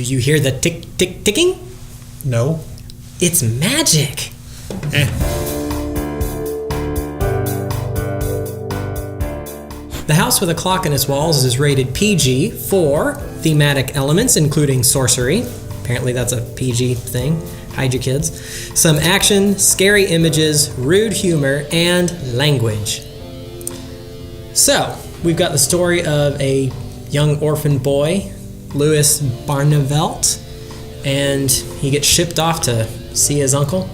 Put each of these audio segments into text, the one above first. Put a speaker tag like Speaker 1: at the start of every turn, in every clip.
Speaker 1: Do you hear the tick, tick, ticking?
Speaker 2: No.
Speaker 1: It's magic. The House with a Clock in its Walls is rated PG for thematic elements, including sorcery. Apparently that's a PG thing. Hide your kids. Some action, scary images, rude humor, and language. So, we've got the story of a young orphan boy, Louis Barnevelt, and he gets shipped off to see his uncle.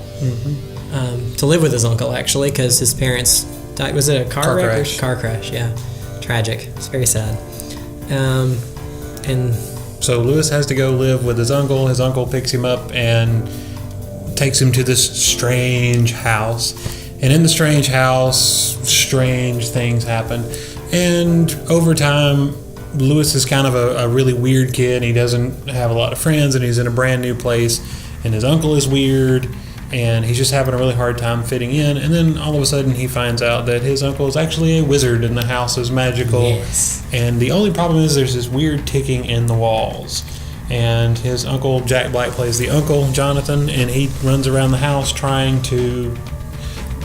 Speaker 1: To live with his uncle, actually, because his parents died. Was it a car wreck?
Speaker 2: Crash.
Speaker 1: Car crash, yeah. Tragic. It's very sad. And
Speaker 2: so Louis has to go live with his uncle. His uncle picks him up and takes him to this strange house. And in the strange house, strange things happen. And over time, Louis is kind of a really weird kid. He doesn't have a lot of friends, and he's in a brand new place. And his uncle is weird, and he's just having a really hard time fitting in. And then all of a sudden, he finds out that his uncle is actually a wizard, and the house is magical.
Speaker 1: Yes.
Speaker 2: And the only problem is there's this weird ticking in the walls. And his uncle, Jack Black, plays the uncle, Jonathan, and he runs around the house trying to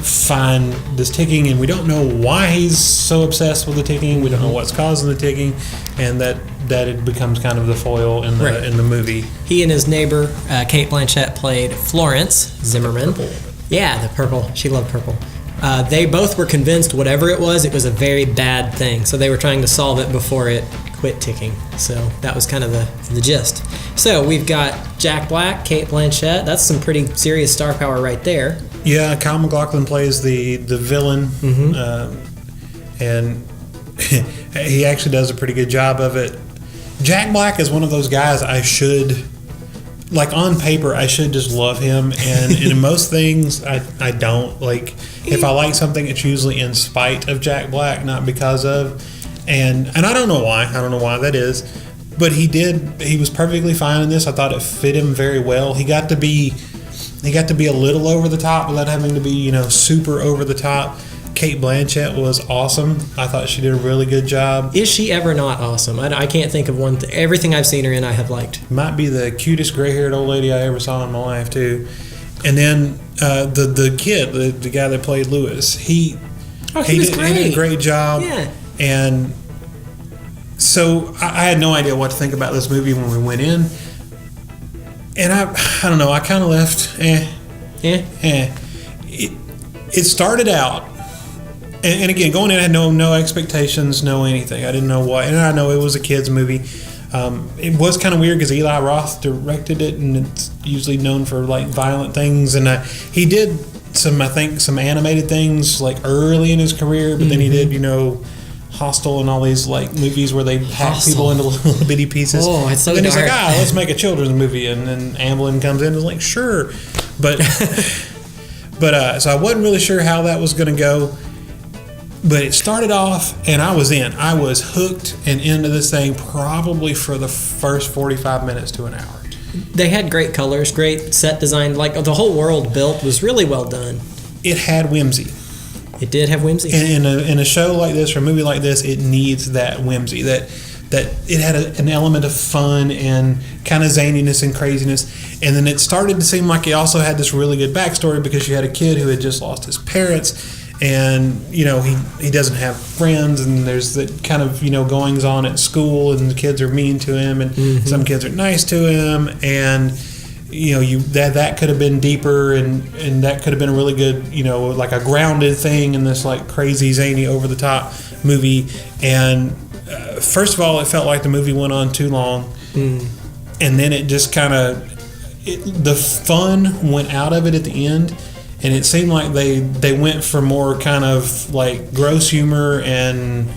Speaker 2: find this ticking, and we don't know why he's so obsessed with the ticking. We don't know what's causing the ticking, and that it becomes kind of the foil in the movie.
Speaker 1: He and his neighbor, Kate Blanchett, played Florence Zimmerman.
Speaker 2: Purple.
Speaker 1: Yeah, the purple. She loved purple. They both were convinced whatever it was a very bad thing. So they were trying to solve it before it quit ticking. So that was kind of the gist. So we've got Jack Black, Kate Blanchett. That's some pretty serious star power right there.
Speaker 2: Yeah, Kyle MacLachlan plays the villain, and he actually does a pretty good job of it. Jack Black is one of those guys I should, like on paper, I should just love him, and in most things I don't. Like, if I like something, it's usually in spite of Jack Black, not because of. And I don't know why. I don't know why that is. But he was perfectly fine in this. I thought it fit him very well. He got to be a little over the top without having to be, super over the top. Kate Blanchett was awesome. I thought she did a really good job.
Speaker 1: Is she ever not awesome? I can't think of one. Everything I've seen her in, I have liked.
Speaker 2: Might be the cutest gray-haired old lady I ever saw in my life, too. And then the kid, the guy that played Louis, he did a great job.
Speaker 1: Yeah.
Speaker 2: And so I had no idea what to think about this movie when we went in. And I don't know, I kind of left, It started out, and again, going in, I had no expectations, no anything. I didn't know what, and I know it was a kid's movie. It was kind of weird because Eli Roth directed it, and it's usually known for like violent things. And he did some animated things like early in his career, but then he did, Hostel and all these like movies where they hack people into little bitty pieces.
Speaker 1: Oh, it's so
Speaker 2: and then
Speaker 1: dark.
Speaker 2: he's like, let's make a children's movie, and then Amblin comes in and is like, sure, but so I wasn't really sure how that was going to go. But it started off, and I was in. I was hooked and into this thing probably for the first 45 minutes to an hour.
Speaker 1: They had great colors, great set design. Like the whole world built was really well done.
Speaker 2: It had whimsy.
Speaker 1: It did have whimsy.
Speaker 2: In a show like this or a movie like this, it needs that whimsy. That it had an element of fun and kind of zaniness and craziness. And then it started to seem like it also had this really good backstory because you had a kid who had just lost his parents. And, he doesn't have friends, and there's the kind of, goings on at school, and the kids are mean to him, and some kids are nice to him, and, that could have been deeper, and that could have been a really good, like a grounded thing in this, like, crazy, zany, over-the-top movie. And first of all, it felt like the movie went on too long, and then it just kind of, the fun went out of it at the end. And it seemed like they went for more kind of like gross humor and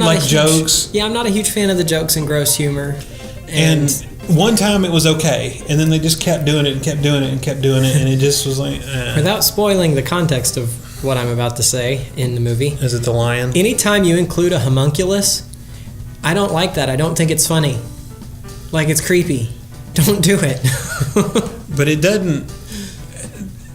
Speaker 2: like jokes.
Speaker 1: Yeah, I'm not a huge fan of the jokes and gross humor.
Speaker 2: And one time it was okay, and then they just kept doing it and kept doing it and kept doing it, and it just was like...
Speaker 1: Without spoiling the context of what I'm about to say in the movie.
Speaker 2: Is it the lion? Anytime
Speaker 1: you include a homunculus, I don't like that. I don't think it's funny. Like, it's creepy. Don't do it.
Speaker 2: But it doesn't...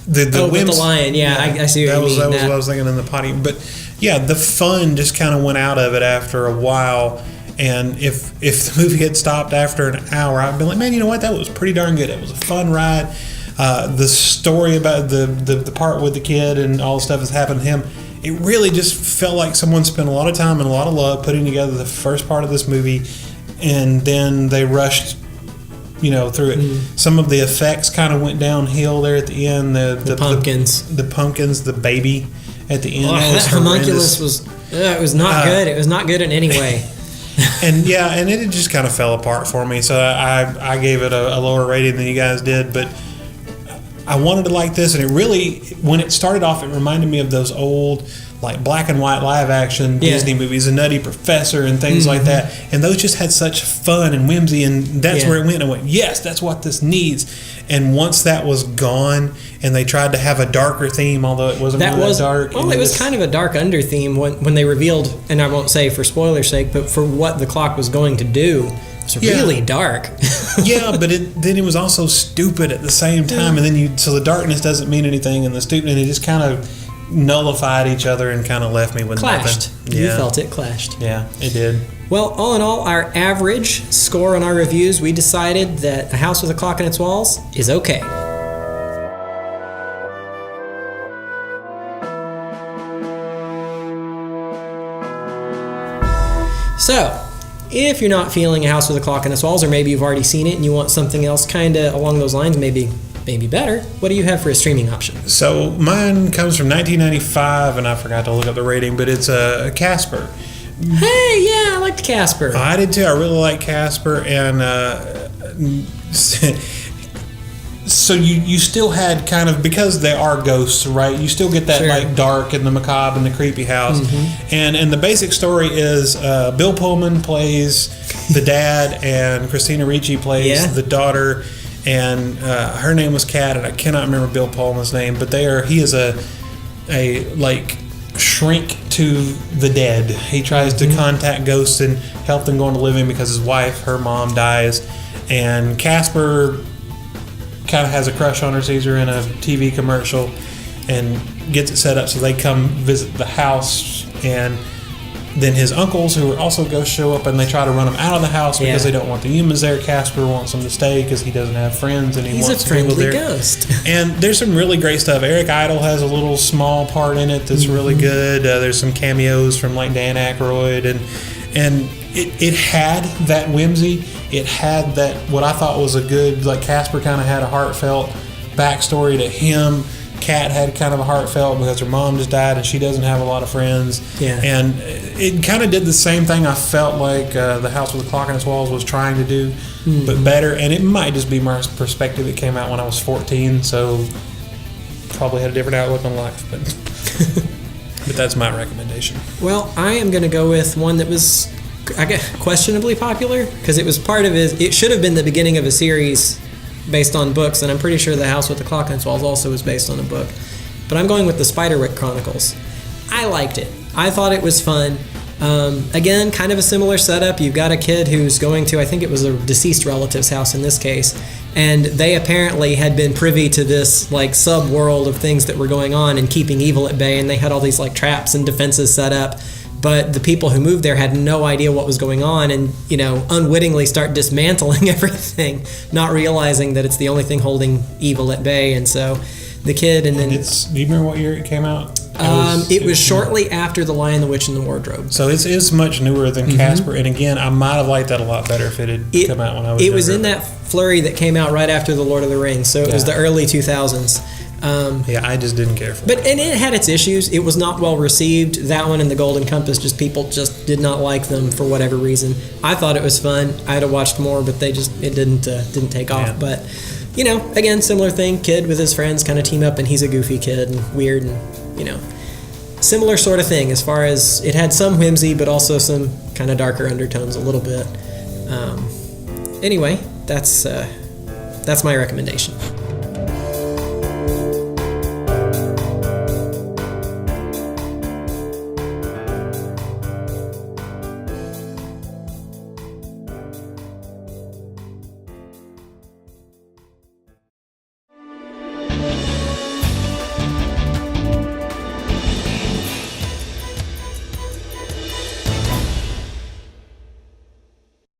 Speaker 1: with the lion, I see what you mean.
Speaker 2: That was what I was thinking in the potty. But yeah, the fun just kind of went out of it after a while, And if the movie had stopped after an hour, I'd been like, man, you know what? That was pretty darn good. It was a fun ride. The story about the part with the kid and all the stuff that's happened to him, it really just felt like someone spent a lot of time and a lot of love putting together the first part of this movie, and then they rushed, through it. Some of the effects kind of went downhill there at the end. The pumpkins, the baby at the end.
Speaker 1: That homunculus was it was not good. It was not good in any way.
Speaker 2: And it just kind of fell apart for me. So I gave it a lower rating than you guys did, but I wanted to like this, and it really, when it started off, it reminded me of those old, like, black and white live action Disney movies, The Nutty Professor and things like that. And those just had such fun and whimsy, and that's where it went. And I went, yes, that's what this needs. And once that was gone, and they tried to have a darker theme, although it wasn't really that dark.
Speaker 1: Well, it was kind of a dark under theme when they revealed, and I won't say for spoiler's sake, but for what the clock was going to do. It's really dark.
Speaker 2: Yeah, but then it was also stupid at the same time, and then so the darkness doesn't mean anything, and the stupid, and it just kind of nullified each other and kind of left me with
Speaker 1: clashed.
Speaker 2: Nothing.
Speaker 1: You felt it clashed.
Speaker 2: Yeah, it did.
Speaker 1: Well, all in all, our average score on our reviews, we decided that A House with a Clock in Its Walls is okay. So, if you're not feeling A House with a Clock in Its Walls, or maybe you've already seen it and you want something else kind of along those lines, maybe better, what do you have for a streaming option?
Speaker 2: So mine comes from 1995, and I forgot to look up the rating, but it's a Casper.
Speaker 1: Hey, yeah, I liked Casper.
Speaker 2: I did too. I really like Casper, and so you still had kind of, because they are ghosts, right? You still get that like dark and the macabre and the creepy house. And the basic story is Bill Pullman plays the dad, and Christina Ricci plays the daughter, and her name was Kat, and I cannot remember Bill Pullman's name, but he is a like shrink to the dead. He tries to contact ghosts and help them go into living because his wife, her mom, dies, and Casper kind of has a crush on her, sees her in a TV commercial, and gets it set up so they come visit the house. And then his uncles, who are also ghosts, show up, and they try to run him out of the house because they don't want the humans there. Casper wants them to stay because he doesn't have friends, and
Speaker 1: he's
Speaker 2: wants
Speaker 1: a friendly
Speaker 2: people there.
Speaker 1: Ghost.
Speaker 2: And there's some really great stuff. Eric Idle has a little small part in it that's really good. There's some cameos from like Dan Aykroyd, and it had that whimsy. It had that, what I thought was a good, like, Casper kind of had a heartfelt backstory to him. Kat had kind of a heartfelt because her mom just died and she doesn't have a lot of friends. Yeah. And it kind of did the same thing I felt like The House with a Clock in Its Walls was trying to do, but better. And it might just be my perspective. It came out when I was 14, so probably had a different outlook on life. But that's my recommendation.
Speaker 1: Well, I am going to go with one that was, I guess, questionably popular, because it was part of it should have been the beginning of a series based on books, and I'm pretty sure The House with the Clock in Its Walls also was based on a book. But I'm going with the Spiderwick Chronicles. I liked it. I thought it was fun. Again, kind of a similar setup. You've got a kid who's going to, I think it was a deceased relative's house in this case, and they apparently had been privy to this like sub-world of things that were going on and keeping evil at bay, and they had all these like traps and defenses set up. But the people who moved there had no idea what was going on, and unwittingly start dismantling everything, not realizing that it's the only thing holding evil at bay. And so the kid, and then
Speaker 2: do you remember what year it came out?
Speaker 1: It was shortly after The Lion, the Witch, and the Wardrobe.
Speaker 2: So it's much newer than Casper, and again, I might have liked that a lot better if it had come out when I was
Speaker 1: It
Speaker 2: younger.
Speaker 1: was in that flurry that came out right after The Lord of the Rings, so it was the early 2000s.
Speaker 2: I just didn't care for it.
Speaker 1: And it had its issues. It was not well received. That one and The Golden Compass, people just did not like them for whatever reason. I thought it was fun. I'd have watched more, but it didn't take off. But again, similar thing. Kid with his friends kind of team up, and he's a goofy kid and weird, and similar sort of thing as far as it had some whimsy, but also some kind of darker undertones a little bit. Anyway, that's my recommendation.